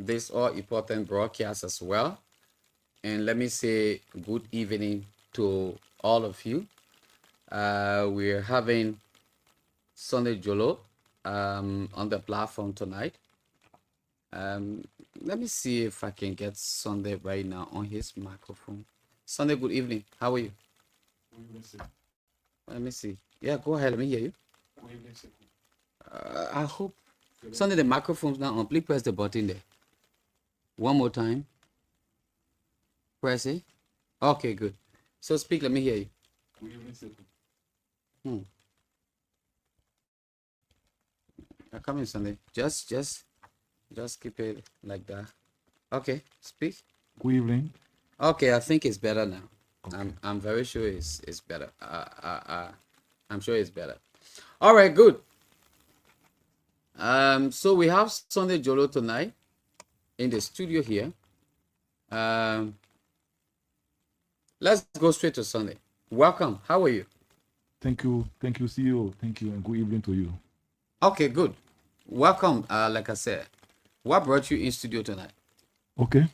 this all important broadcast as well. And let me say good evening to all of you. We're having Sunday Jolo on the platform tonight. Um, Let me see if I can get Sunday right now on his microphone. Sunday, good evening. How are you? Let me see. Yeah, go ahead. Let me hear you. I hope Sunday the microphone's not on. Please press the button there. One more time. Press it. Okay, good. So speak. Let me hear you. Hmm. Come in, Sunday. Just keep it like that. Okay, speak. Good evening. Okay, I think it's better now. Okay. I'm very sure it's better. I'm sure it's better. All right, good. So we have Sunday Jolo tonight in the studio here. Um, let's go straight to Sunday. Welcome. How are you? Thank you, CEO. Thank you, and good evening to you. Okay, good. Welcome. Like I said, what brought you in studio tonight? Okay.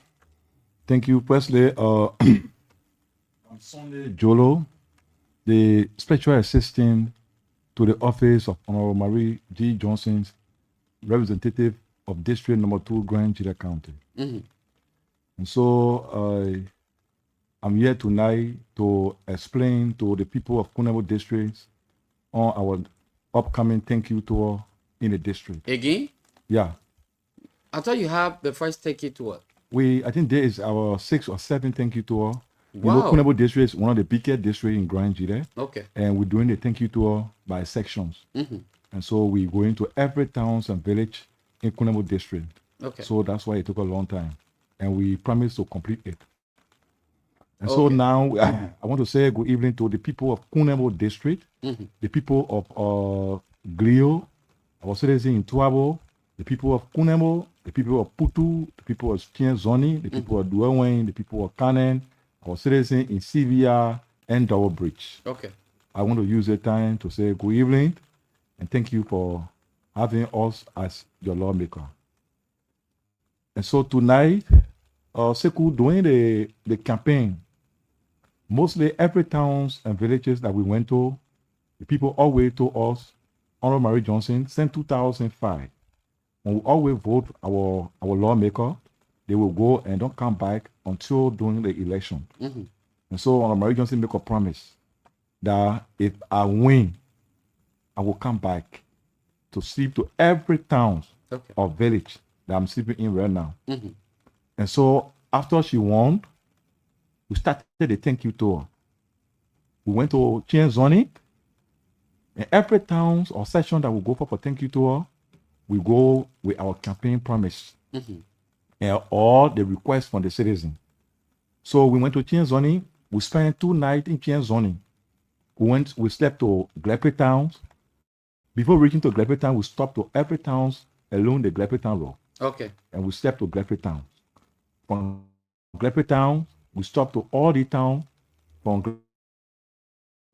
Thank you, Presley. I'm Sunday Jolo, the special assistant to the office of Honorable Marie G. Johnson's representative of District Number 2, Grand Jira County. Mm-hmm. And so I'm here tonight to explain to the people of Kunabo District on our upcoming thank you tour in the district. Again? Yeah. I thought you have the first take it to what? I think there is our 6th or 7th thank you tour. You know, Wow. Kunabo District is one of the biggest districts in Grand Jira. Okay. And we're doing the thank you tour by sections. Mm-hmm. And so we go into every towns and village in Kunabo District. Okay. So that's why it took a long time. And we promised to complete it. And so Okay. now I want to say good evening to the people of Kunabo District, Mm-hmm. the people of Glio, our citizens in Tuabo, the people of Kunabo, the people of Putu, the people of Tienzoni, the people of Duewen, the people of Kanen, our citizens in CVR and Double Bridge. Okay. I want to use the time to say good evening and thank you for having us as your lawmaker. And so tonight, Sekou, doing the campaign, mostly every towns and villages that we went to, the people always told us, Honorable Marie Johnson, since 2005, when we always vote our lawmaker, they will go and don't come back until during the election. Mm-hmm. And so Honorable Marie Johnson make a promise that if I win, I will come back to sleep to every town Okay. or village that I'm sleeping in right now. Mm-hmm. And so after she won, we started the thank you tour. We went to Chienzoni, and every town or session that we go for thank you tour, we go with our campaign promise Mm-hmm. and all the requests from the citizen. So we went to Chienzoni. We spent 2 nights in Chienzoni. We slept to Glepe towns. Before reaching to Glepe town, we stopped to every towns along the Glepe town road. Okay. And we slept to Glepe town. From Glepe town, we stopped to all the town. From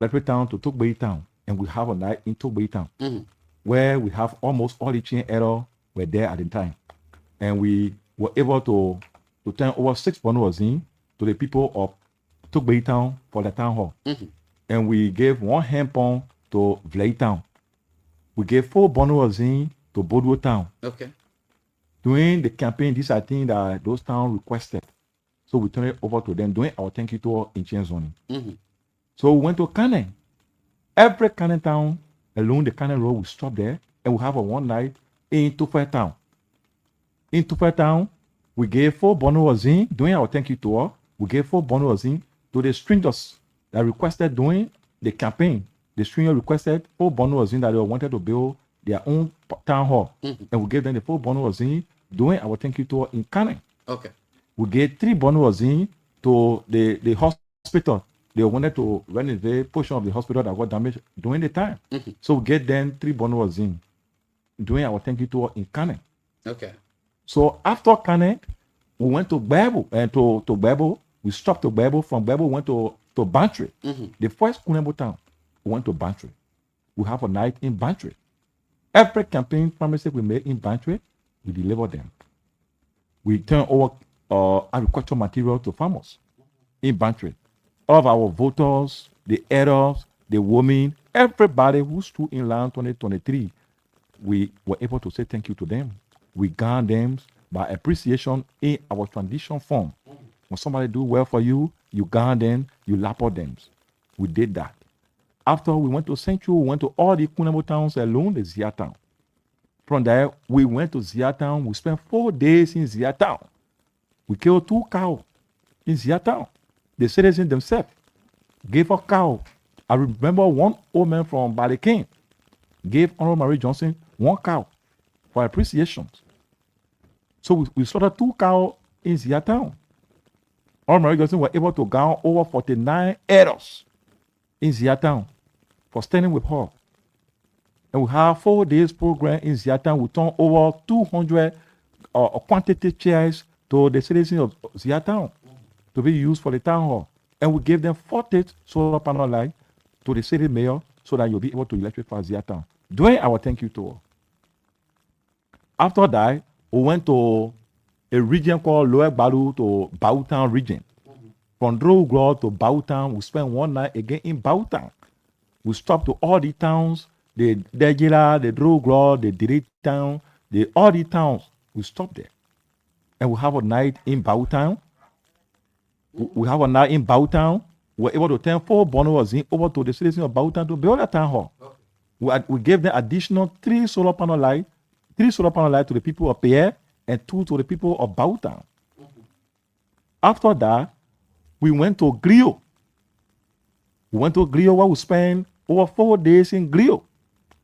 Glepe town to Tokbei town. And we have a night in Tokbei town, Mm-hmm. where we have almost all the chain error were there at the time. And we were able to turn over 6 bundles in to the people of Tokbei town for the town hall. Mm-hmm. And we gave 1 hand pump to Vlay town. We gave 4 bundles in to Bodwo town. Okay. During the campaign, these are things that those towns requested. So we turned it over to them during our thank you tour in Chienzoni. Mm-hmm. So we went to Kanen. Every Kanen town along the Kanen road, we stopped there and we have a one night in Tufa town. In Tufa town, we gave 4 bundles in during our thank you tour. We gave 4 bundles in to the strangers that requested during the campaign. The stranger requested 4 bundles in that they wanted to build their own town hall. Mm-hmm. And we gave them the 4 bundles in during our thank you tour in Kanen. Okay. We gave 3 bundles in to the hospital. They wanted to renovate a portion of the hospital that got damaged during the time. Mm-hmm. So we gave them 3 bundles in during our thank you tour in Kanen. Okay. So after Kanen, we went to Bebo and to Bebo. We stopped to Bebo. From Bebo, we went to Bantry. Mm-hmm. The first Kunebo town, we went to Bantry. We have a night in Bantry. Every campaign promises we made in Bantry, we deliver them. We turn over agricultural material to farmers in Bantry. All of our voters, the elders, the women, everybody who stood in line 2023, we were able to say thank you to them. We garner them by appreciation in our tradition form. When somebody do well for you, you garner them, you lapper them. We did that. After we went to Central, we went to all the Kunamo towns alone, the Zia town. From there, we went to Zia town. We spent 4 days in Zia town. We killed 2 cows in Zia town. The citizens themselves gave a cow. I remember one old man from Balikin gave Honorable Marie Johnson 1 cow for appreciation. So we slaughtered 2 cows in Zia town. Honorable Marie Johnson was able to garner over 49 errors in Zia town for standing with her. And we have 4 days program in Zia town. We turn over 200 quantity chairs to the citizens of Zia town to be used for the town hall. And we gave them 40 solar panel light to the city mayor so that you'll be able to electrify Zia town. During our thank you tour. After that, we went to a region called Lower Balu to Bautan region. From Drogro to Bautan, we spent 1 night again in Bautan. We stopped to all the towns, the Dejila, the Drogro, the Direct town, all the towns. We stopped there. And we have a night in Bautan. We have a night in Bautan. We're able to turn 4 bonus in over to the citizens of Bautan to build a town hall. We gave them additional 3 solar panel light to the people of Pierre and 2 to the people of Bautan. After that, we went to Grio. We went to Grio where we spent over 4 days in Grio.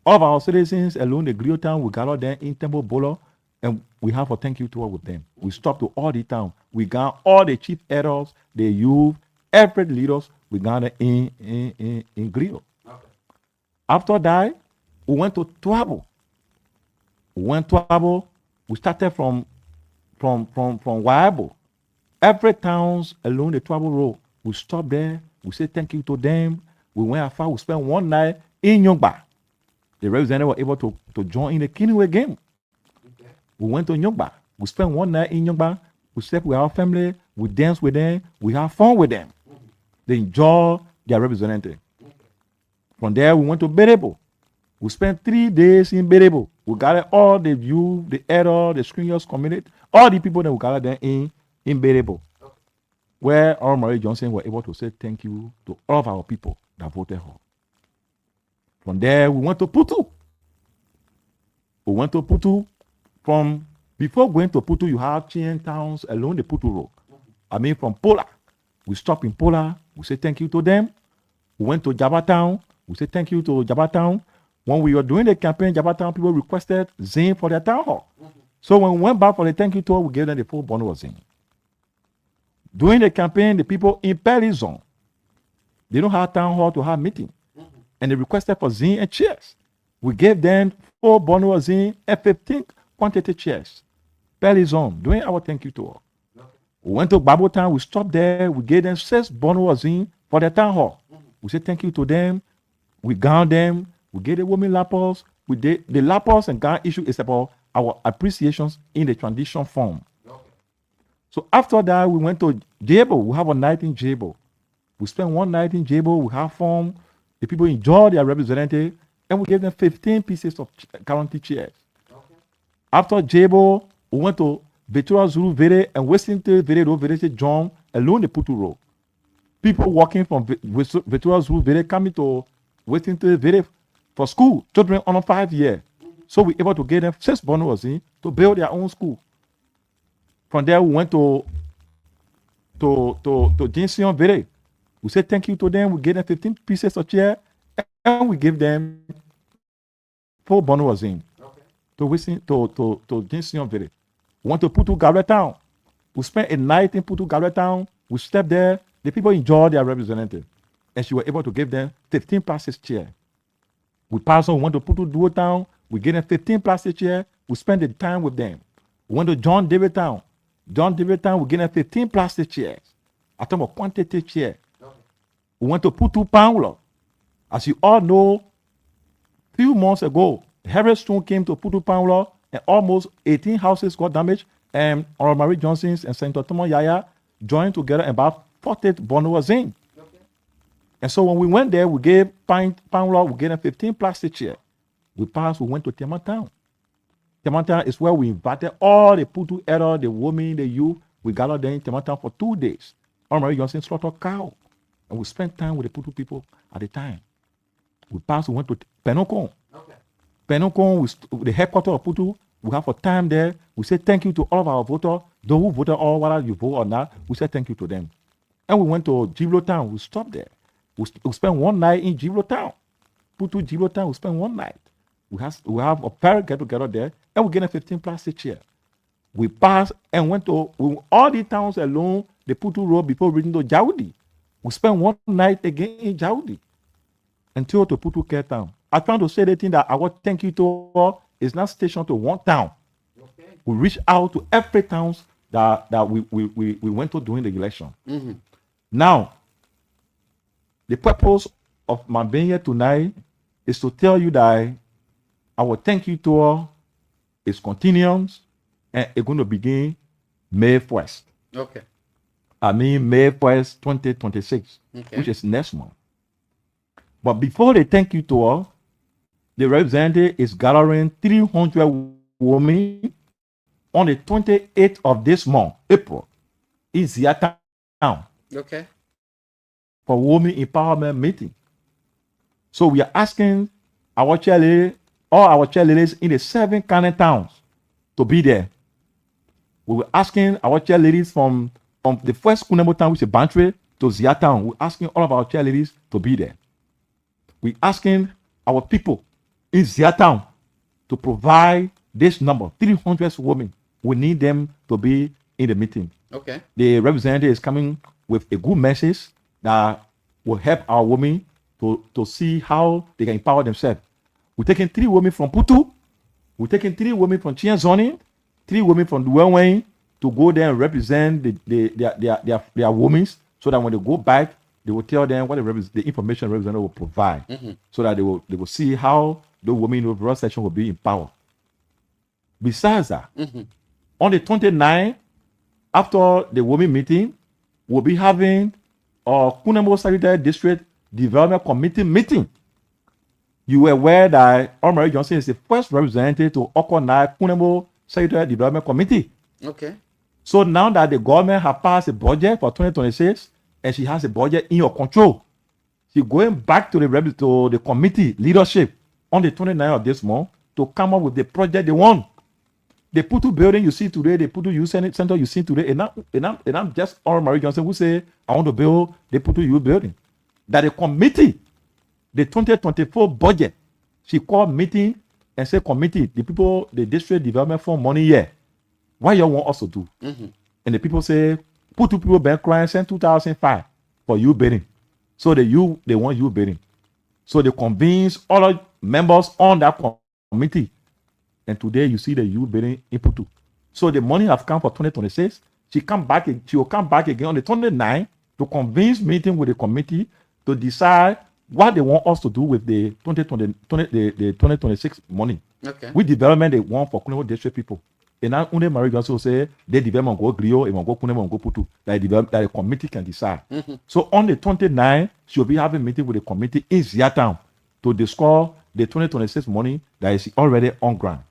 All of our citizens alone the Grio town, we gathered them in Temple Bolo and we have a thank you tour with them. We stopped to all the town. We got all the chief elders, the youth, every leaders, we got them in Grio. Okay. After that, we went to Tuabo. We started from Waiabo. Every towns along the Tuabo road, we stopped there. We said thank you to them. We went afar. We spent 1 night in Nyongba. The representative were able to join in the Kinwe game. Okay. We went to Nyongba. We spent 1 night in Nyongba. We slept with our family. We danced with them. We had fun with them. Mm-hmm. They enjoy their representative. Okay. From there, we went to Berebo. We spent 3 days in Berebo. We gathered all the youth, the elder, the screeners community, all the people that we gathered there in Berebo. Okay. Where our Marie Johnson were able to say thank you to all of our people that voted her. From there, we went to Putu. From before going to Putu, you have chain towns along the Putu road. I mean, from Pola. We stopped in Pola. We say thank you to them. We went to Jaba Town. We say thank you to Jaba Town. When we were doing the campaign, Jaba Town people requested Zine for their town hall. So when we went back for the thank you tour, we gave them the full bundle of Zine. During the campaign, the people in Perry Zone, they don't have town hall to have meeting. And they requested for Zine and chairs. We gave them 4 bundles of Zine and 15 quantity chairs. Perry Zone, during our thank you tour. We went to Babo Town, we stopped there, we gave them 6 bundles of Zine for their town hall. We said thank you to them. We gowned them. We gave the women lappers. We did the lappers and gown issue is about our appreciations in the tradition form. Okay. So after that, we went to Jabo. We have a night in Jabo. We spent 1 night in Jabo. We have fun. The people enjoyed their representative, and we gave them 15 pieces of guarantee chairs. Okay. After Jabo, we went to Victoria Zulu Vere and Westington Vere Road, Vere John, along the Putu Road. People walking from Victoria Zulu Vere coming to Westington Vere for school, children under 5 years. So we were able to get them 6 bundles in to build their own school. From there, we went to Jinsion Vere. We said thank you to them. We gave them 15 pieces of chair, and we gave them 4 bundles in. Okay. To Jinsion Vere. We went to Putu Galway Town. We spent a night in Putu Galway Town. We stepped there. The people enjoyed their representative, and she was able to give them 15 plastic chairs. We passed on, we went to Putu Duo Town. We gave them 15 plastic chairs. We spent the time with them. We went to John David Town. We gave them 15 plastic chairs. I talk about quantity chair. Okay. We went to Putu Paulo. As you all know, few months ago, heavy storm came to Putu Paulo and almost 18 houses got damaged and Honorable Marie Johnson's and Senator Tomo Yaya joined together and about 40 bundles was in. And so when we went there, we gave Pine Rock, we gave them 15 plastic chairs. We passed, we went to Tema Town. Tema Town is where we invited all the Putu era, the women, the youth. We gathered there in Tema Town for 2 days. Honorable Marie Johnson slaughtered cow. And we spent time with the Putu people at the time. We passed, we went to Penokon. Penokon, the headquarters of Putu, we have a time there. We say thank you to all of our voters. Those who voted, or whether you vote or not, we say thank you to them. And we went to Jolo Town. We stopped there. We spent one night in Jolo Town. Putu Jolo Town, we spent one night. We have a parent get together there, and we get a 15 plastic chair. We passed and went to all the towns along the Putu Road before reaching to Jaudi. We spent one night again in Jaudi until to Putu Care Town. I'm trying to say the thing that our thank you to is not stationed to one town. Okay. We reach out to every towns that we went to during the election. Mm-hmm. Now, the purpose of my being here tonight is to tell you that our thank you tour is continuous and it's going to begin May 1st. Okay. I mean May 1st, 2026, Okay. which is next month. But before the thank you tour, the representative is gathering 300 women on the 28th of this month, April, in Zia Town. Okay. For women empowerment meeting. So we are asking our cheerleaders, all our cheerleaders in the 7 county towns to be there. We were asking our cheerleaders from the first Kunemo town, which is Bantry, to Zia Town. We're asking all of our cheerleaders to be there. We're asking our people in Zia Town to provide this number, 300 women. We need them to be in the meeting. Okay. The representative is coming with a good message that will help our women to see how they can empower themselves. We're taking 3 women from Putu. We're taking 3 women from Chienzoni, 3 women from Duenwayne to go there and represent their women so that when they go back, they will tell them what the information the representative will provide, mm-hmm. so that they will see how the women in the overall section will be empowered. Besides that, mm-hmm. on the 29th, after the women meeting, we'll be having a Kunemo Sanitary District Development Committee meeting. You were aware that Honorable Mary Johnson is the first representative to organize Kunemo Sanitary Development Committee. Okay. So now that the government has passed a budget for 2026 and she has a budget in your control, she's going back to the committee leadership on the 29th of this month to come up with the project they want. The Putu building you see today, the Putu Youth Center you see today, and not just Honorable Mary Johnson who say, I want to build the Putu Youth building. That the committee, the 2024 budget, she called meeting and said, committee, the people, the district development fund money here. What you want us to do? Mm-hmm. And the people say, Putu people bank crying, send 2005 for you building. So they want you building. So they convince all the members on that committee. And today you see the youth building in Putu. So the money have come for 2026. She will come back again on the 29th to convince meeting with the committee to decide what they want us to do with the 2026 money. Okay. Which development they want for Kunemo district people. And now only Marie Johnson will say they development go Grio, and go Kunemo and go Putu. That the committee can decide. Mm-hmm. So on the 29th, she'll be having a meeting with the committee in Zia Town to discuss the 2026 money that is already on ground.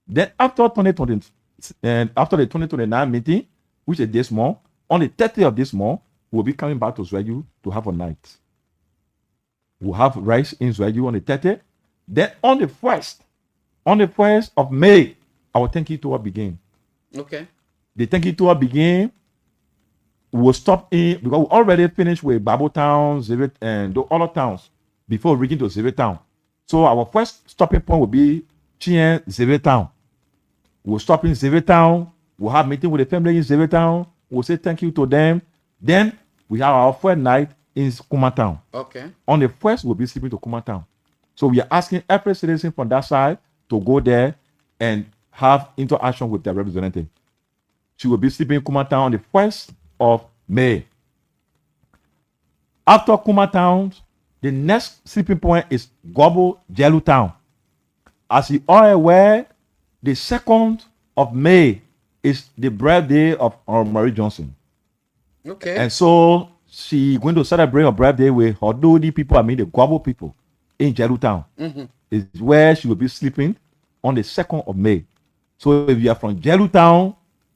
Then after the 2029 meeting, which is this month, on the 30th of this month, we'll be coming back to Zweyu to have a night. We'll have rice in Zweyu on the 30th. Then on the 1st of May, our thank you tour begin. Okay. The thank you tour begin. We will stop in because we already finished with Babu Town, Zivit, and the other towns before reaching to Zivit Town. So our first stopping point will be Chien Zivit Town. We'll stop in Zivit Town. We'll have meeting with the family in Zivit Town. We'll say thank you to them. Then we have our first night in Kuma Town. Okay. On the first, we'll be sleeping to Kuma Town. So we are asking every citizen from that side to go there and have interaction with their representative. She will be sleeping in Kuma Town on the 1st of May. After Kuma Town, the next sleeping point is Gobo Jelu Town. As you are aware, the 2nd of May It's the birthday of Mary Johnson. Okay. And so she going to celebrate her birthday with her Dodi people, I mean the Guabo people in Jerutown. Is where she will be sleeping on the 2nd of May. So if you are from Jerutown,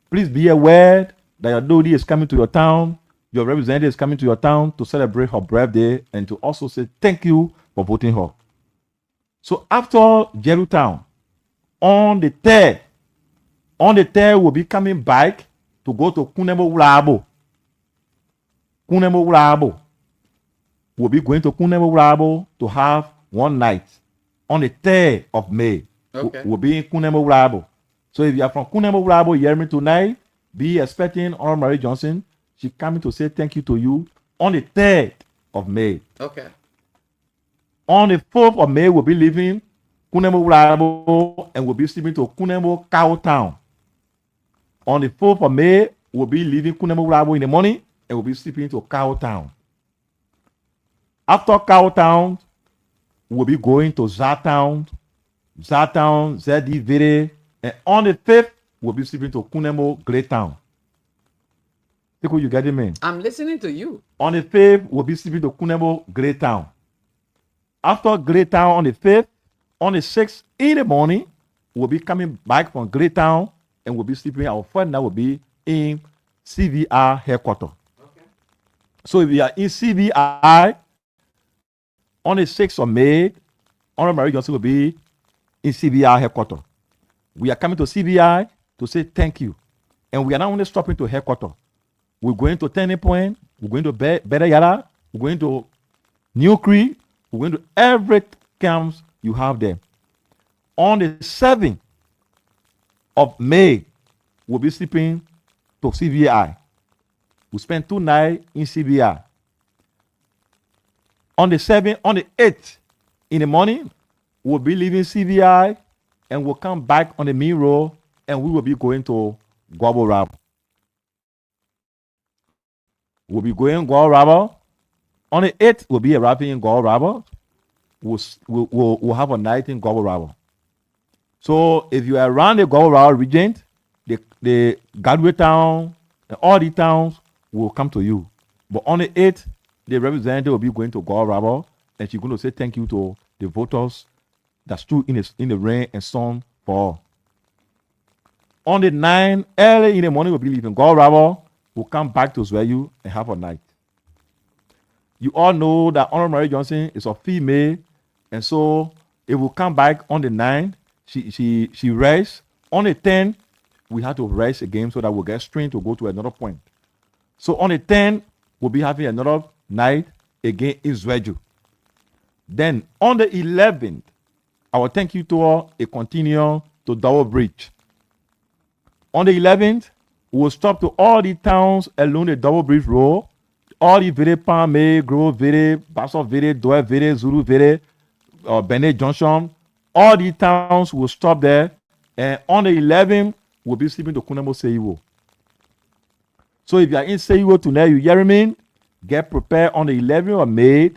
please be aware that your Dodi is coming to your town, your representative is coming to your town to celebrate her birthday and to also say thank you for voting her. So after Jerutown, on the 3rd, we'll be coming back to go to Kunemo Ulabo. Kunemo Ulabo. We'll be going to Kunemo Ulabo to have one night on the 3rd of May. Okay. We'll be in Kunemo Ulabo. So if you are from Kunemo Ulabo, you hear me tonight, be expecting Honorable Mary Johnson. She's coming to say thank you to you on the 3rd of May. Okay. On the 4th of May, we'll be leaving Kunemo Ulabo and we'll be sleeping to Kunemo Cow Town. On the 4th of May, we'll be leaving Kunemo Ulabo in the morning and we'll be sleeping to Cow Town. After Cow Town, we'll be going to Zatown, Zedi Vere, and on the 5th, we'll be sleeping to Kunemo Great Town. Think what you getting me? I'm listening to you. On the 5th, we'll be sleeping to Kunemo Great Town. After Great Town on the 5th, on the 6th in the morning, we'll be coming back from Great Town and we'll be sleeping. Our first night will be in CVR headquarters. Okay. So if we are in CVI on the 6th of May, Honorable Mary Johnson will be in CVI headquarters. We are coming to CVI to say thank you. And we are not only stopping to headquarters. We're going to Turning Point, we're going to Better Yara, we're going to New Creek, we're going to every camps you have there. On the 7th of May, we'll be sleeping to CVI. We spend 2 nights in CVI. On the 7th, on the 8th in the morning, we'll be leaving CVI and we'll come back on the main road and we will be going to Guabo Rabo. We'll be going Guabo Rabo. On the 8th, we'll be arriving in Guabo Rabo. We'll have a night in Guabo Rabo. So if you are around the Guabo Rabo region, the Gadwe town, and all the towns will come to you. But on the 8th, the representative will be going to Guabo Rabo and she's going to say thank you to the voters that stood in the rain and sun for. On the 9th, early in the morning, we'll be leaving Guabo Rabo. We'll come back to Zweyu and have a night. You all know that Honorable Mary Johnson is a female, and so it will come back on the 9th. She rests. On the 10th, we have to rest again so that we'll get strength to go to another point. So on the 10th, we'll be having another night again in Zweju. Then on the 11th, our thank you tour is continue to Double Bridge. On the 11th, we'll stop to all the towns along the Double Bridge Road. All the Vere, Palme, Grove Vere, Basso Vere, Doe Vere, Zulu Vere, Benet Junction. All the towns will stop there. And on the 11th, we'll be sleeping to Kunemo Seiwo. So if you are in Seiwo tonight, you hear me? Get prepared on the 11th of May.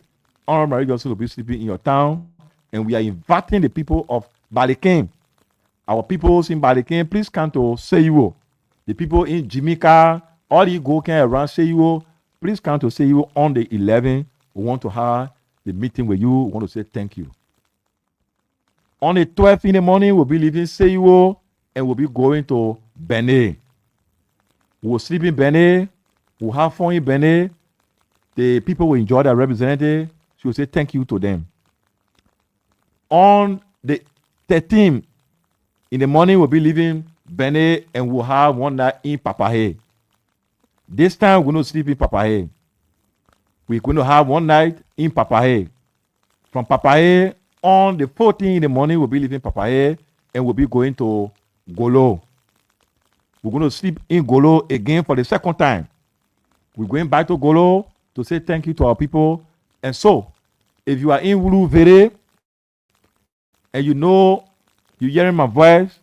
Honorable Mary Johnson will be sleeping in your town. And we are inviting the people of Balikin. Our people in Balikin, please come to Seiwo. The people in Jamaica, all the go can around Seiwo, please come to Seiwo on the 11th. We want to have the meeting with you. We want to say thank you. On the 12th in the morning, we'll be leaving Seiwo and we'll be going to Benin. We'll sleep in Benin. We'll have fun in Benin. The people will enjoy their representative. She will say thank you to them. On the 13th in the morning, we'll be leaving Benin and we'll have one night in Papahe. This time, we're going to sleep in Papahe. We're going to have one night in Papahe. From Papahe, on the 14th in the morning, we'll be leaving Papahe and we'll be going to Golo. We're going to sleep in Golo again for the second time. We're going back to Golo to say thank you to our people. And so, if you are in Wulu Vere and you know you're hearing my voice,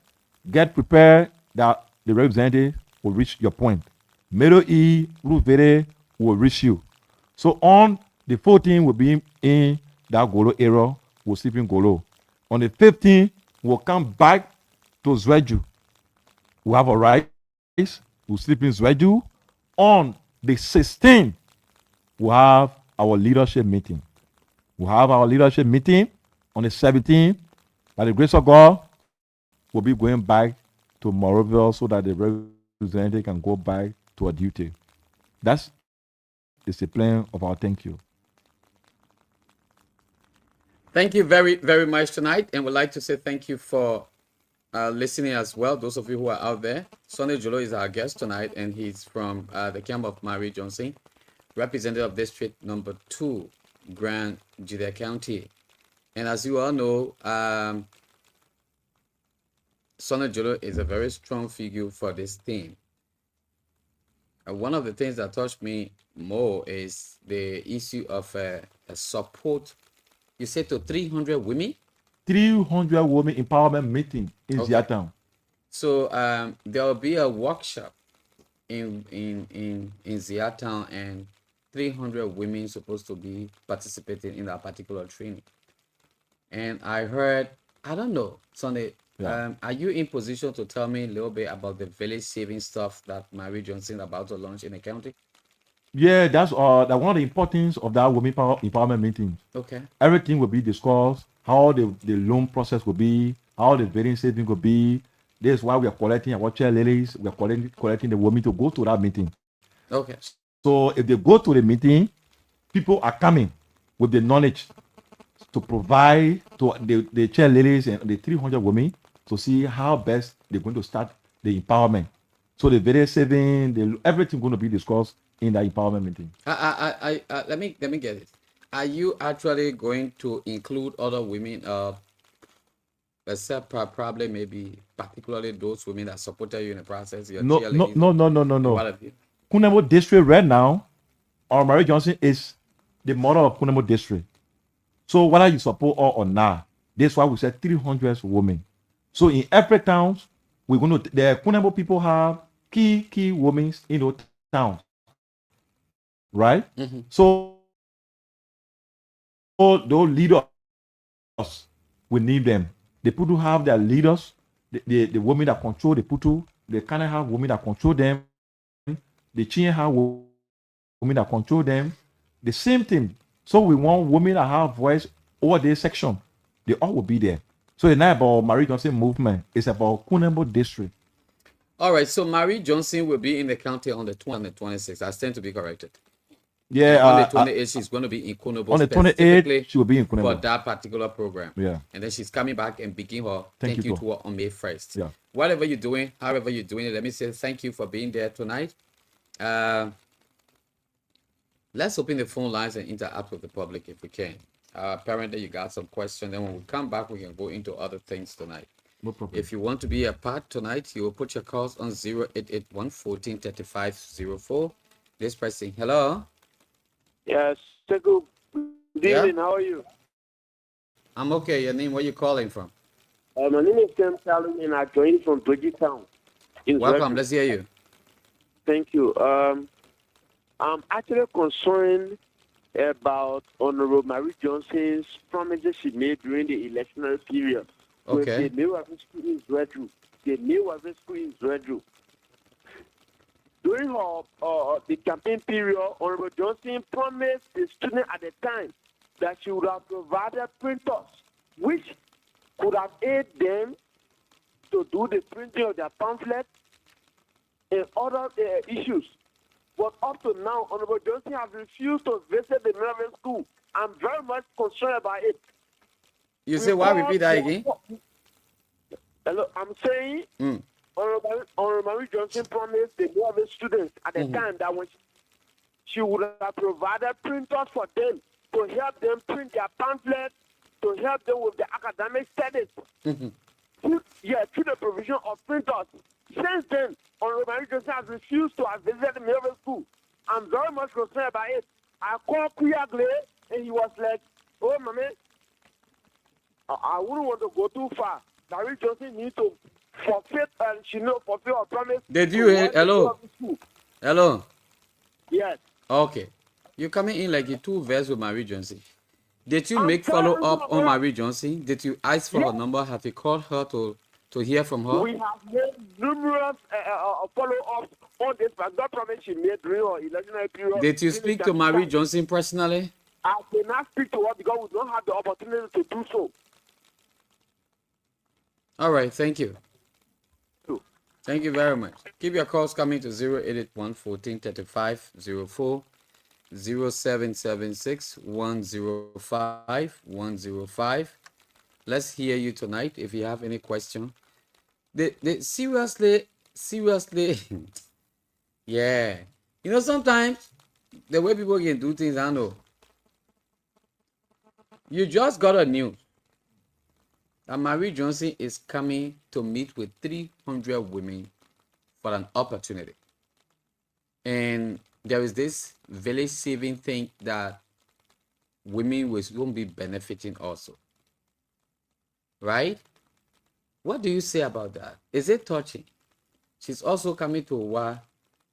get prepared that the representative will reach your point. Middle E, Wulu Vere will reach you. So on the 14th, we'll be in that Golo area. We'll sleep in Golo. On the 15th, we'll come back to Zweju. We'll have a ride we'll sleep in Zwedu. On the 16th, we'll have our leadership meeting. We'll have our leadership meeting on the 17th. By the grace of God, we'll be going back to Moroville so that the representative can go back to our duty. That's is the plan of our thank you. Thank you very, very much tonight. And would like to say thank you for listening as well. Those of you who are out there, Sonny Jolo is our guest tonight, and he's from the camp of Marie Johnson, representative of District Number 2, Grand Judea County. And as you all know, Sonny Jolo is a very strong figure for this team. One of the things that touched me more is the issue of a support. You said to 300 women? 300 women empowerment meeting in Ziatown. So there will be a workshop in Ziatown, and 300 women supposed to be participating in that particular training. And I heard, I don't know, Sunday, are you in position to tell me a little bit about the village saving stuff that Marie Johnson about to launch in the county? Yeah, that's one of the importance of that women empowerment meeting. Okay. Everything will be discussed, how the loan process will be, how the village saving will be. This is why we are collecting our chair ladies, we are collecting the women to go to that meeting. Okay. So if they go to the meeting, people are coming with the knowledge to provide to the chair ladies and the 300 women to see how best they're going to start the empowerment. So the village saving, everything going to be discussed in the empowerment meeting. Let me get it. Are you actually going to include other women? Except probably maybe particularly those women that supported you in the process. No. What have you? Kunemo district right now, our Marie Johnson is the model of Kunemo district. So whether you support or not, that's why we said 300 women. So in every town, we're going to the Kunemo people have key women in those towns, right? Mm-hmm. So those leaders, we need them. The people have their leaders, the women that control the people. They kind of have women that control them. The Chin have women that control them. The same thing. So we want women that have voice over this section. They all will be there. So it's not about Marie Johnson movement. It's about Kunemo district. All right. So Marie Johnson will be in the county on the 20th and the 26th. I stand to be corrected. Yeah. And on the 28th, she's going to be in Kunebo. On the 28th, she will be in Kunebo for that particular program. Yeah. And then she's coming back and begin her Thank you tour on May 1st. Yeah. Whatever you're doing, however you're doing it, let me say thank you for being there tonight. Let's open the phone lines and interact with the public if we can. Apparently, you got some questions. Then when we come back, we can go into other things tonight. No problem. If you want to be a part tonight, you will put your calls on 0881 14 3504. This person, hello. Yes, good evening. How are you? I'm okay. Your name? Where you calling from? My name is Sam Calvin, and I joined from Bridgetown. Welcome. Let's hear you. Thank you. I'm actually concerned about Honorable Marie Johnson's promises she made during the electional period. Okay. The New School in Zredru. The New School in Zredru. During her the campaign period, Honorable Johnson promised the students at the time that she would have provided printers, which could have aided them to do the printing of their pamphlets and other issues. But up to now, Honorable Johnson has refused to visit the Middle School. I'm very much concerned about it. You say why? Repeat that again. Hello, I'm saying Honorable Marie Johnson promised the Middle students at the time that when she would have provided printers for them to help them print their pamphlets, to help them with the academic studies. Through the provision of printers. Since then, Honorable Marie Johnson has refused to visit the middle school. I'm very much concerned about it. I called Kuyagle, and he was like, "Oh, mommy, I wouldn't want to go too far. Marie Johnson needs to forfeit, and she fulfill her promise." Did you hear? Hello? Hello? Yes. Okay. You're coming in like a two-verse with Marie Johnson. Did you make follow-up on Marie Johnson? Did you ask for her number? Have you called her to to hear from her? We have made numerous follow-ups on this, but that promise she made during her electional period. Did you speak to Marie Johnson personally? I did not speak to her because we don't have the opportunity to do so. All right, thank you. Thank you very much. Keep your calls coming to 0881 14 35 04, 0776 105 105. Let's hear you tonight if you have any question. Seriously, yeah. You know, sometimes the way people can do things, I know. You just got a news that Marie Johnson is coming to meet with 300 women for an opportunity. And there is this village saving thing that women won't be benefiting also. Right? What do you say about that? Is it touching? She's also coming to Owa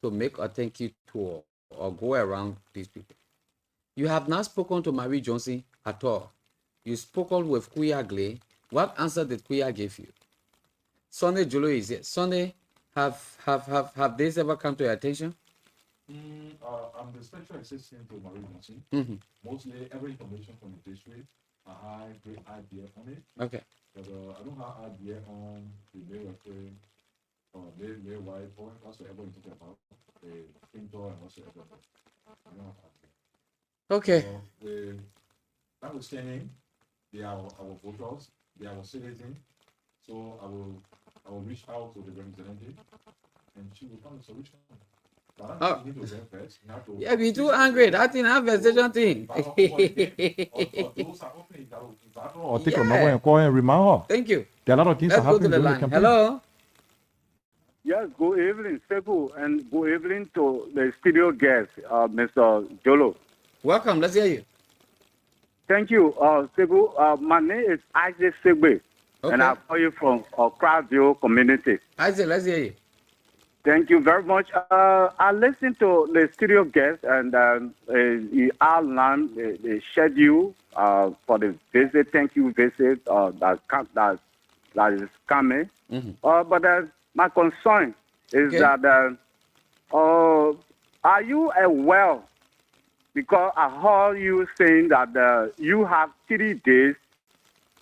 to make a thank you tour or go around these people. You have not spoken to Marie Johnson at all. You spoken with Kuyagle. What answer did Kuya give you? Sunday Jolo is here. Sunday, have this ever come to your attention? I'm the special assistant to Marie Johnson. Mostly every information from the district, I have great idea on it. Okay. But I don't have idea on the mail referring or mail wife or whatsoever you talk about, the printer and whatsoever. I don't have idea. Okay. So, notwithstanding, they are our voters, they are our citizens. So I will reach out to the representative and she will find a solution. Oh. Yeah, be too angry. That thing have vegetation thing. Or take a number and call and remind her. Thank you. There are a lot of things Let's that go happen to the during the line. campaign. Hello. Yes, good evening, Seku, and good evening to the studio guest, Mr. Jolo. Welcome. Let's hear you. Thank you, Seku. My name is Isaac Segbe, and I call you from Crowdview community. Isaac, let's hear you. Thank you very much. I listened to the studio guest and he outlined the schedule for the visit. Thank you, visit that is coming. But my concern is that are you aware? Because I heard you saying that you have 3 days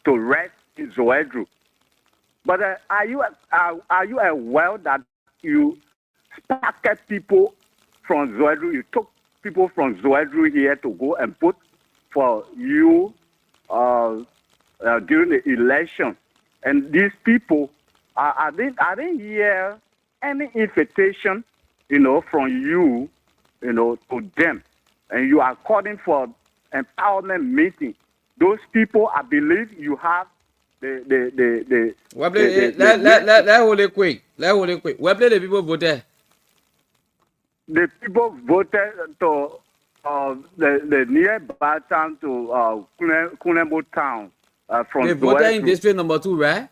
to rest in Zoedru. But are you aware that you packet people from Zoedru? You took people from Zoedru here to go and vote for you during the election, and these people I didn't hear any invitation, from you, to them, and you are calling for empowerment meeting. Those people, I believe, you have the Let hold it quick. Where play the people voted? The people voted to the nearby town to Kunembo town from. They voted in district number 2, right?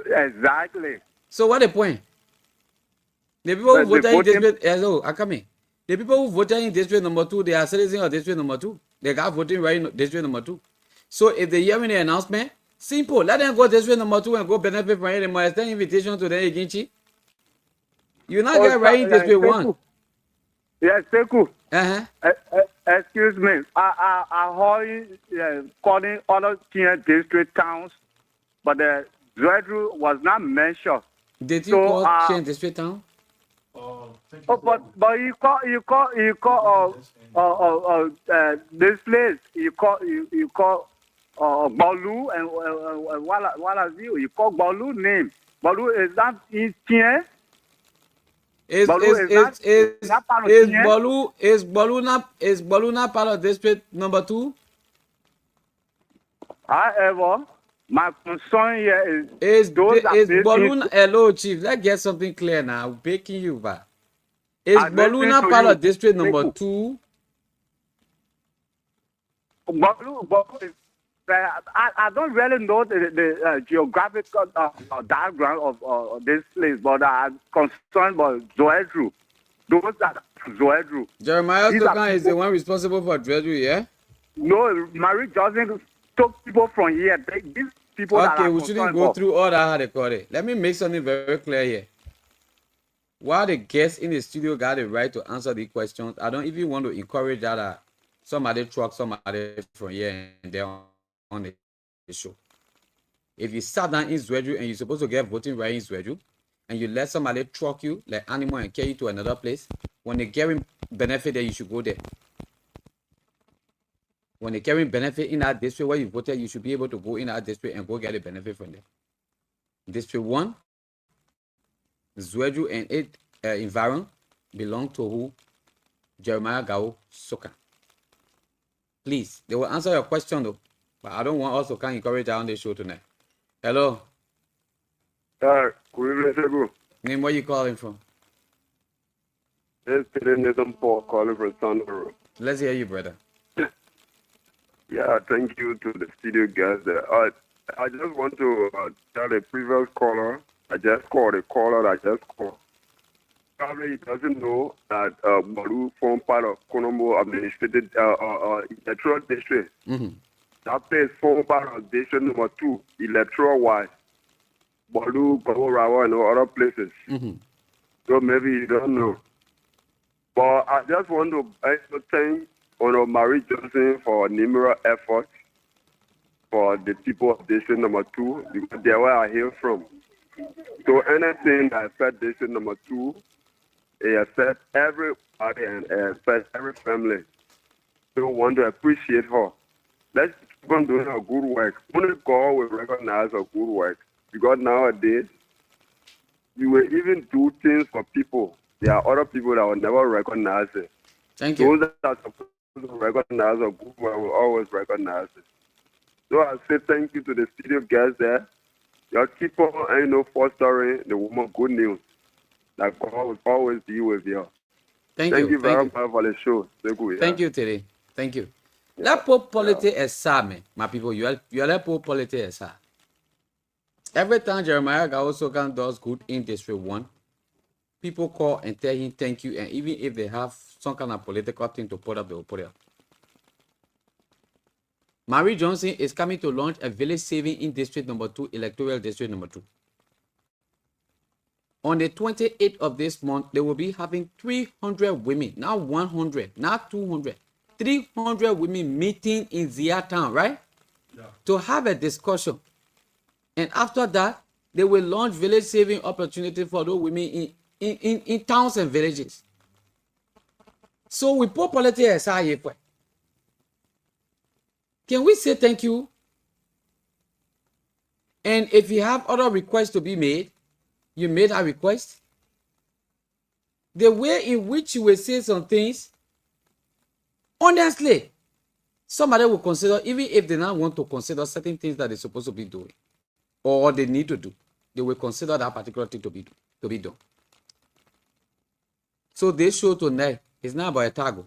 Exactly. So what the point? The people who voted in district, hello, I come in. The people who voted in district number 2, they are citizens of district number 2. They got voting right in district number 2. So if they hear the announcement, simple, let them go district number 2 and go benefit from it anymore. Extend invitation to them again, Chi. You not get right in district 1. Yes, Seku. Excuse me. I heard you calling other district towns, but the Zoedru was not mentioned. Did you call Chen district town? But you call this place. You call Balu and what you call Balu name. Balu is that in Tien? Is Balu not part of district number 2? However, my concern here is Balu. Hello, Chief. Let's get something clear now. I'm begging you, ba. Is Balu not part of district number 2? Balu is. I don't really know the geographical diagram of this place, but I'm concerned about Zoedru. Those are Zoedru. Jeremiah Stokan is the one responsible for Zoedru, yeah? No, Marie Johnson took people from here. These people that Okay, are we shouldn't concerned go about. through all that how they call it. Let me make something very clear here. While the guests in the studio got the right to answer the questions, I don't even want to encourage that somebody truck somebody from here and there on the show. If you sat down in Zwedru and you're supposed to get voting right in Zwedru, and you let somebody truck you like animal and carry you to another place, when they carry benefit there, you should go there. When they carry benefit in that district where you voted, you should be able to go in that district and go get a benefit from there. District 1, Zwedru and its environment belong to who? Jeremiah Gao Soka. Please, they will answer your question though, but I don't want us to kind of encourage that on the show tonight. Hello. Good evening, Segu. Name, where you calling from? This is Nathan Paul calling from Thunder. Let's hear you, brother. Yeah, thank you to the studio guys there. I just want to tell the previous caller, I just called a caller that just called. Probably he doesn't know that Malu formed part of Konomo administrative electoral district. Mm-hmm. That place formed part of district number 2, electoral wise. Malu, Rawa, and other places. Mm-hmm. So maybe you don't know. But I just want to thank Marie Johnson for numerous efforts for the people of district number 2, because they are where I hail from. So anything that affects district number 2, it affects everybody and it affects every family. So I want to appreciate her. Let's keep on doing her good work. Only God will recognize her good work. Because nowadays, you will even do things for people. There are other people that will never recognize it. Thank you. Those that are supposed to recognize her good work will always recognize it. So I say thank you to the studio guests there. Y'all keep on, fostering the woman good news. That God will always be with you. Thank Thank you. you very much for the show. Thank you, Terry. Thank you. Let put politics aside, my people. You are let put politics aside. Every time Jeremiah Gaosokan does good in District 1, people call and tell him thank you, and even if they have some kind of political thing to put up, they will put it up. Marie Johnson is coming to launch a village saving in District number 2, electoral District number 2. On the 28th of this month, they will be having 300 women, not 100, not 200, 300 women meeting in Zia town, right? Yeah. To have a discussion. And after that, they will launch village saving opportunity for those women in towns and villages. So we put politics aside here. Can we say thank you? And if you have other requests to be made, you made a request. The way in which you will say some things, honestly, somebody will consider, even if they not want to consider certain things that they're supposed to be doing or they need to do, they will consider that particular thing to be done. So this show tonight is not about a tago.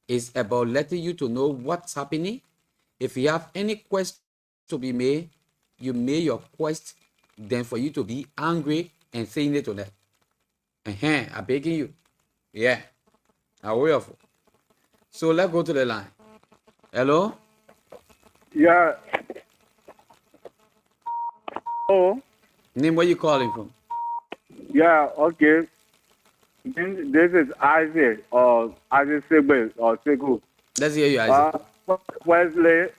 It's about letting you to know what's happening. If you have any quest to be made, you make your quest, then for you to be angry and saying it to them. I'm begging you. Yeah. I will. So let's go to the line. Hello? Yeah. Oh. Name, where you calling from? Yeah, okay. This is Isaac or Isaac Segbe or Segu. Let's hear you, Isaac. Wesley,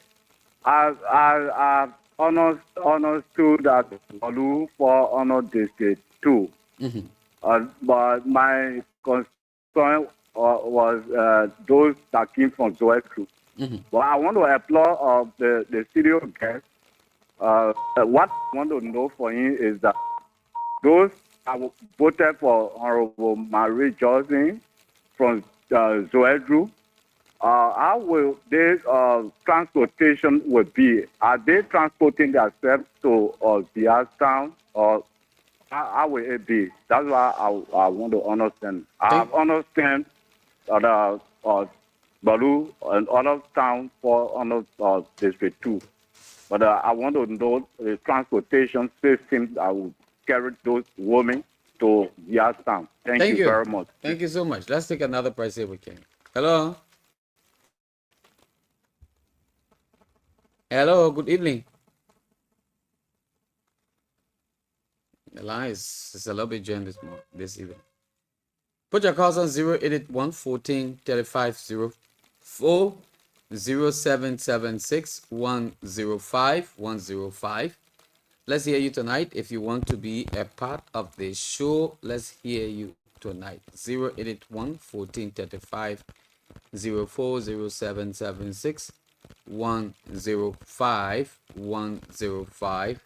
I understood that Olu for honor district 2. Mm-hmm. But my concern was those that came from Zoeku. Mm-hmm. But I want to applaud the studio guest. What I want to know for him is that those that voted for Honorable Marie Johnson from Zoedru, how will their transportation will be? Are they transporting themselves to Biastown, or how will it be? That's why I want to understand. I understand Balu and other towns for under District 2. But I want to know the transportation system that will carry those women to Biastown. Thank you very much. Thank you so much. Let's take another price if we can. Hello? Hello, good evening. The line is a little bit jammed this evening. Put your calls on 081 14 35 04 0776 105 105. Let's hear you tonight. If you want to be a part of the show, let's hear you tonight. 081 14 35 04 0776 105 105.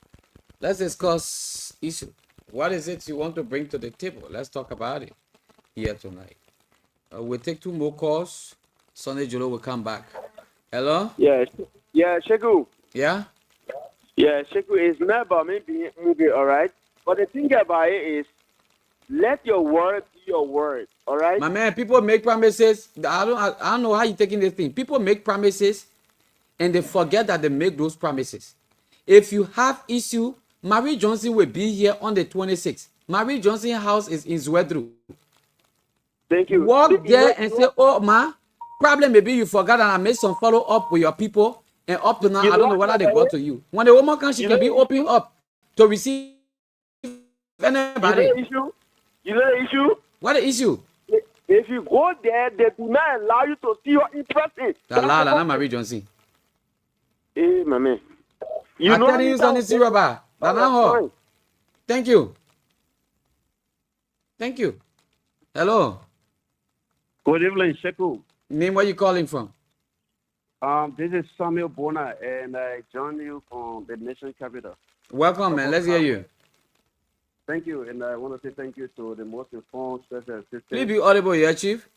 Let's discuss issue. What is it you want to bring to the table? Let's talk about it here tonight. We'll take 2 more calls. Sunday Jolo will come back. Hello? Yeah, Sheku. Yeah? Yeah, Sheku is never maybe all right. But the thing about it is, let your word be your word, all right? My man, people make promises. I don't know how you taking this thing. People make promises and they forget that they make those promises. If you have issue, Marie Johnson will be here on the 26th. Marie Johnson's house is in Zwedru. Thank you. Walk there and say, oh, ma, problem maybe you forgot and I made some follow up with your people. And up to now, I don't know whether they got to you. When the woman comes, she can be open up to receive anybody. You know the issue? What the issue? If you go there, they do not allow you to see your impression. Not Marie Johnson. Hey, my man. I'm telling you something, Siroba. Thank you. Thank you. Hello. Good evening, Sheku. Name, where you calling from? This is Samuel Bona, and I join you from the nation capital. Welcome, man. Let's hear you. Thank you, and I want to say thank you to the most informed special assistant. Please be audible here, Chief.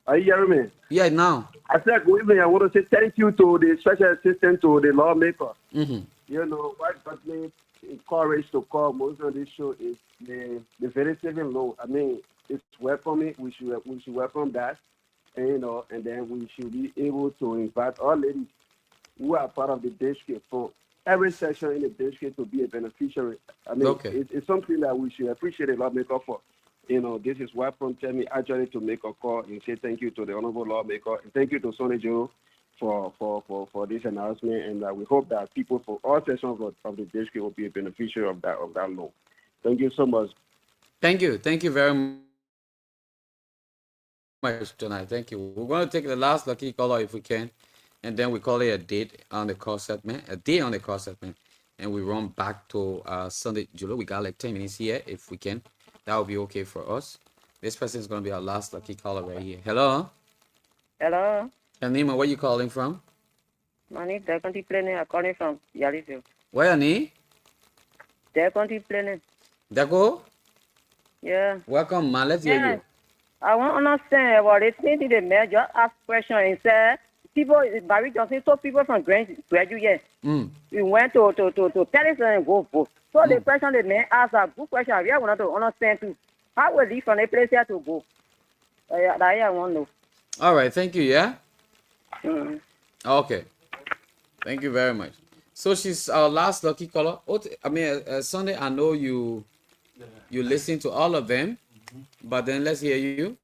Are you hearing me? Yeah, now. I said good evening. I want to say thank you to the special assistant, to the lawmaker. Mm-hmm. You know, what got me encouraged to call most of this show is the very saving law. I mean, it's welcoming. We should welcome that. And, you know, and then we should be able to invite all ladies who are part of the district from every section in the district to be a beneficiary. I mean, it's something that we should appreciate a lawmaker for. You know, this is what prompted me actually to make a call and say thank you to the honorable lawmaker and thank you to Sonny Jolo for this announcement. And we hope that people from all sections of the district will be a beneficiary of that law. Thank you so much. Thank you. Thank you very much tonight. Thank you. We're going to take the last lucky caller if we can, and then we call it a date on the call segment, and we run back to Sunday Jolo. We got like 10 minutes here if we can. That would be okay for us. This person is going to be our last lucky caller right here. Hello. Hello. Anima, where you calling from? My name is Country Planning. I'm calling from Yaliville. Where your name? Country Planning. Dago? Yeah. Welcome, man. Let's hear you. I want to understand about this thing. The mayor just ask question and said, people, Barry Johnson, so people from graduate, we went to Paris and go vote. So the question the mayor asked a good question. I really want to understand too. How will he from a place here to go? That I want to know. All right. Thank you. Yeah? Mm-hmm. Okay. Thank you very much. So she's our last lucky caller. Sunday, I know you listen to all of them. But then let's hear you.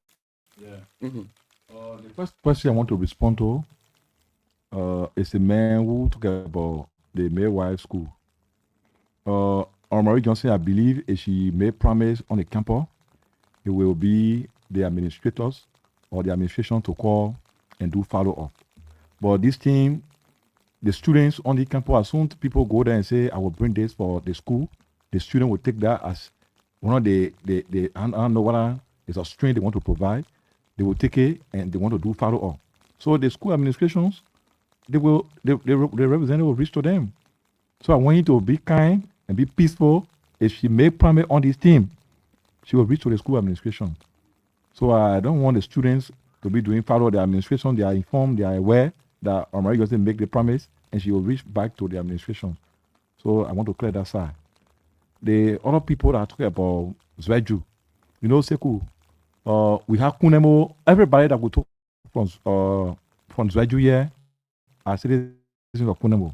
Yeah. Mm-hmm. The first question I want to respond to is a man who talked about the midwife school. Marie Johnson, I believe, if she made promise on the campus, it will be the administrators or the administration to call and do follow-up. But this team, the students on the campus, as soon as people go there and say, I will bring this for the school, the student will take that as one of the I don't know what is a strength they want to provide. They will take it and they want to do follow up. So the school administrations, the representative will reach to them. So I want you to be kind and be peaceful. If she make promise on this team, she will reach to the school administration. So I don't want the students to be doing follow the administration. They are informed, they are aware that Marie doesn't make the promise, and she will reach back to the administration. So I want to clear that side. The other people that are talking about Zweju, you know, Seku, we have Kunemo, everybody that we talk from Zweju here are citizens of Kunemo.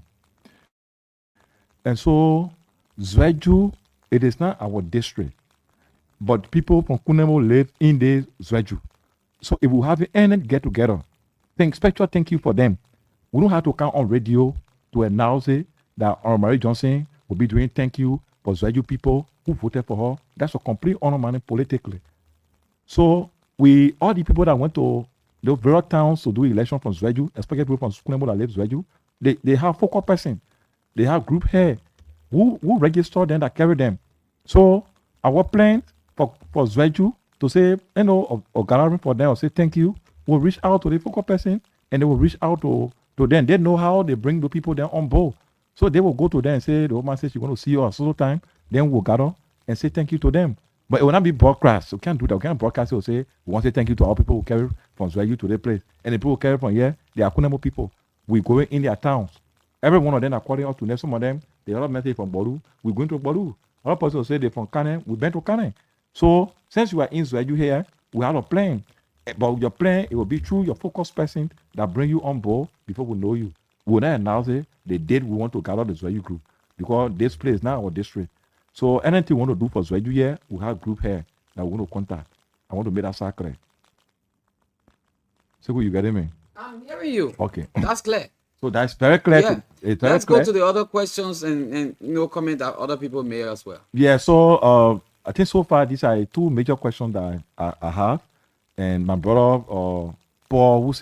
And so, Zweju, it is not our district, but people from Kunemo live in the Zweju. So if we have any get together, special thank you for them. We don't have to come on radio to announce it that Marie Johnson will be doing thank you for Zweju people who voted for her. That's a complete undermining politically. So all the people that went to the various towns to do election from Zweju, especially people from Sukunemo that live Zweju, they have focal person. They have group here who register them, that carry them. So our plan for Zweju to say, or gathering for them or say thank you, will reach out to the focal person and they will reach out to them. They know how they bring the people there on board. So they will go to them and say, the woman says she's going to see you at social time. Then we'll gather and say thank you to them. But it will not be broadcast. We can't do that. We can't broadcast it or say, we want to say thank you to our people who carry from Zweju to their place. And the people who carry from here, they are Kunemo people. We go in their towns. Every one of them are calling us to them. Some of them, they have a message from Boru. We're going to Boru. Other person will say they're from Kane. We've been to Kane. So since you are in Zweju here, we have a plan. But your plan, it will be through your focus person that bring you on board before we know you. We will not announce it, the date we want to gather the Zweju group. Because this place now our district. So anything we want to do for Zweju here, we have group here that we want to contact. I want to make that sacred. So you getting me? I'm hearing you. Okay. That's clear. So that's very clear. Yeah. It's very Let's clear. go to the other questions and comment that other people may as well. Yeah, so I think so far these are two major questions that I have. And my brother Paul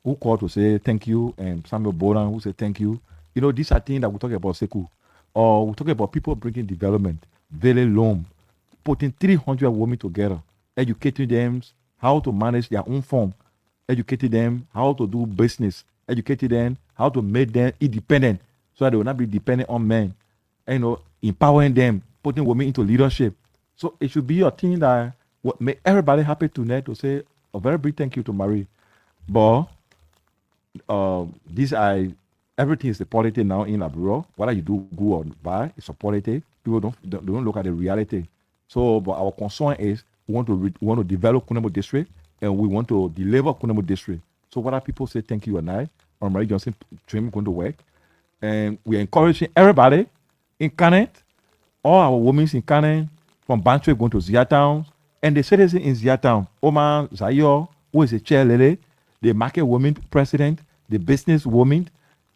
who called to say thank you, and Samuel Boran who said thank you. These are things that we talk about Seku. Or we talk about people bringing development, very loan, putting 300 women together, educating them how to manage their own farm, educating them how to do business, educating them how to make them independent so that they will not be dependent on men. And, empowering them, putting women into leadership. So it should be a thing that would make everybody happy tonight to say a very big thank you to Marie. But everything is a politics now in Aburo. Whether you do good or bad, it's a politics. People don't look at the reality. So, but our concern is we want to develop Kunemo district and we want to deliver Kunemo district. So whether people say thank you or not, or Marie Johnson dream going to work, and we are encouraging everybody in Kanet, all our women in Kanet, from Bantwe going to Ziatown, and the citizens in Ziatown, Omar Zayo, who is a chair lady, the market woman president, the business woman,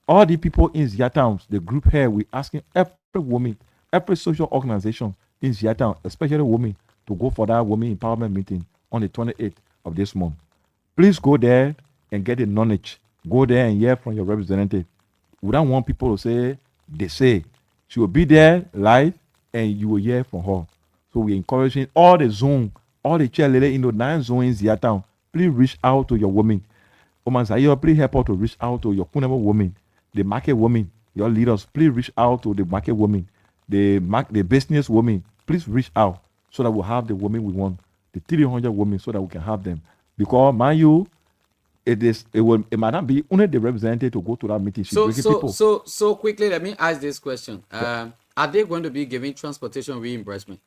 all the people in Ziatown, the group here, we asking every woman, every social organization in Ziatown, especially women, to go for that women empowerment meeting on the 28th of this month. Please go there and get the knowledge. Go there and hear from your representative. We don't want people to say, they say. She will be there live and you will hear from her. So we're encouraging all the zone, all the cheerleaders in the 9 zones in Ziatown. Please reach out to your women. Oman Zayo, please help out to reach out to your Kunemo women, the market women, your leaders. Please reach out to the market women, the business women. Please reach out so that we'll have the women we want, the 300 women, so that we can have them. Because mind you, it might not be only the representative to go to that meeting. So quickly, let me ask this question. Are they going to be giving transportation reimbursement?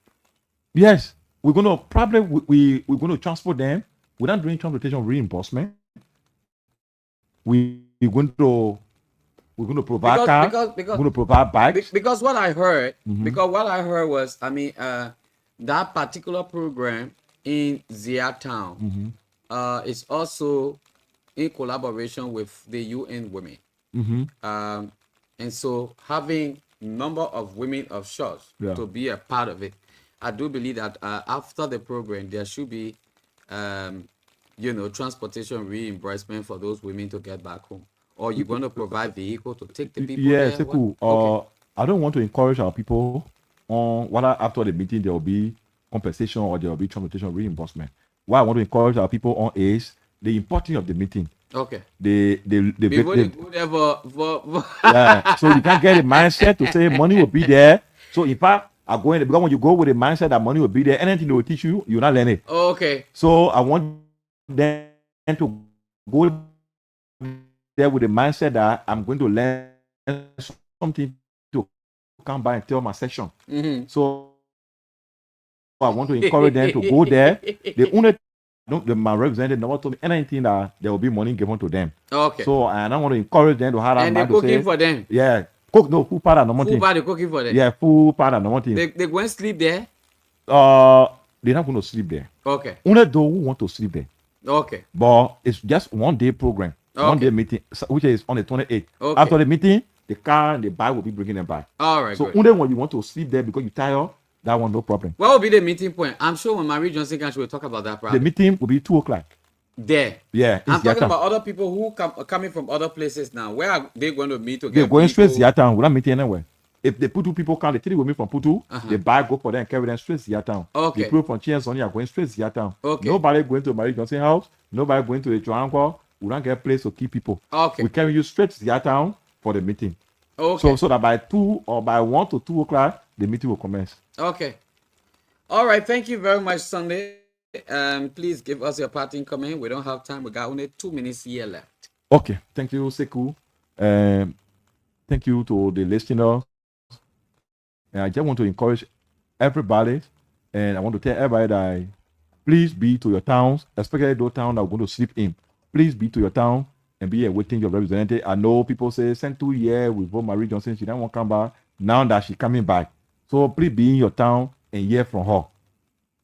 Yes, we're going to probably we're going to transport them. We're not doing transportation reimbursement. We're going to provide cars. We're going to provide bikes. Because what I heard, was, that particular program in Ziatown is also in collaboration with the UN Women. And so having number of women of church to be a part of it, I do believe that after the program there should be transportation reimbursement for those women to get back home. Or you're going to provide vehicle to take the people there? It's cool. Okay. I don't want to encourage our people on whether after the meeting there will be compensation or there will be transportation reimbursement. What I want to encourage our people on is the importance of the meeting. Okay. So you can't get a mindset to say money will be there. So in fact, because when you go with a mindset that money will be there, anything they will teach you, you're not learning. Okay. So I want them to go there with the mindset that I'm going to learn something to come by and tell my session. So I want to encourage them to go there. My representative never told me anything that there will be money given to them. Okay. So and I want to encourage them to have that. And they're cooking for them. Yeah. Full part and normal thing. Full part, they're cooking for them. Yeah, full part and normal thing. They go and sleep there? They're not going to sleep there. Okay. Only those who want to sleep there. Okay. But it's just 1 day program. Okay. 1 day meeting, which is on the 28th. Okay. After the meeting, the car and the bike will be bringing them back. All right. So good. only when you want to sleep there because you're tired, that one no problem. What will be the meeting point? I'm sure when Marie Johnson comes, we'll talk about that. Probably. The meeting will be 2:00. There. Yeah, I'm it's talking Ziatan. about other people who are coming from other places now. Where are they going to meet to They're get going straight vehicle? Ziatan. We're not meeting anywhere. If the Putu people come, the three will meet from Putu. The bike go for them and carry them straight Ziatan. Okay. The people from Chienzoni are going straight Ziatan. Okay. Nobody going to Marie Johnson house. Nobody going to the Joanko. We don't get place to keep people. Okay. We carry you straight to Ziatan for the meeting. Okay. So that by 2 or by 1 to 2 o'clock, the meeting will commence. Okay. All right. Thank you very much, Sunday. Please give us your parting comment. We don't have time. We got only 2 minutes here left. Okay. Thank you, Sekou. Thank you to the listeners. And I just want to encourage everybody, and I want to tell everybody that please be to your towns, especially those towns that are going to sleep in. Please be to your town and be awaiting your representative. I know people say, send 2 years with vote Marie Johnson. She don't want to come back. Now that she's coming back. So please be in your town and hear from her.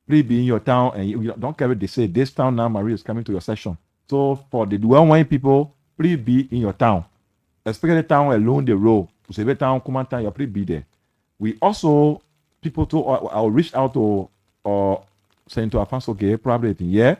Please be in your town and you don't care what they say. This town now, Marie is coming to your session. So for the well-known people, please be in your town. Especially town along the road. To save a town, come on town, you please be there. We also, people to, I'll reach out to Senator Afonso Gay probably in here,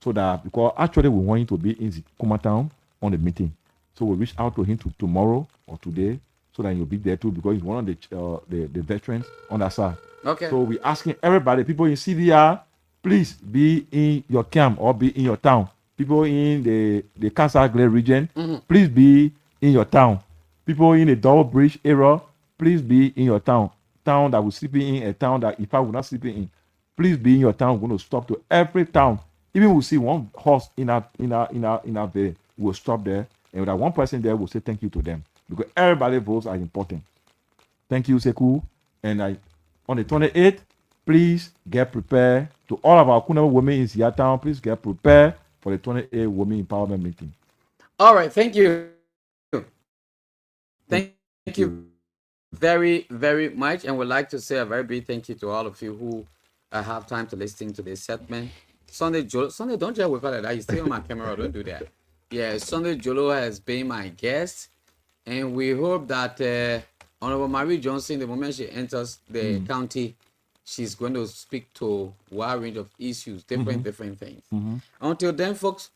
so that, because actually we want him to be in the Kuma town on the meeting. So we'll reach out to him tomorrow or today, so that he'll be there too, because he's one of the veterans on that side. Okay. So we're asking everybody, people in CVR, please be in your camp or be in your town. People in the Kasagle region, please be in your town. People in the Double Bridge area, please be in your town. Town that we're sleeping in, a town that if I will not sleeping in, please be in your town. We're going to stop to every town. Even we see one horse in our village, we'll stop there. And with that one person there, we'll say thank you to them. Because everybody's votes are important. Thank you, Sekou. And on the 28th, please get prepared. To all of our Kuna women in Seattle, please get prepared for the 28th Women Empowerment Meeting. All right. Thank you. Thank you very, very much. And would like to say a very big thank you to all of you who have time to listen to this segment. Sunday Jolo, Sunday, don't just record that. You stay on my camera. Don't do that. Yeah, Sunday Jolo has been my guest. And we hope that Honorable Marie Johnson, the moment she enters the county, she's going to speak to a wide range of issues, different things. Until then, folks,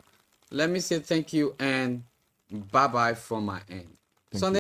let me say thank you and bye-bye from my end. Sunday.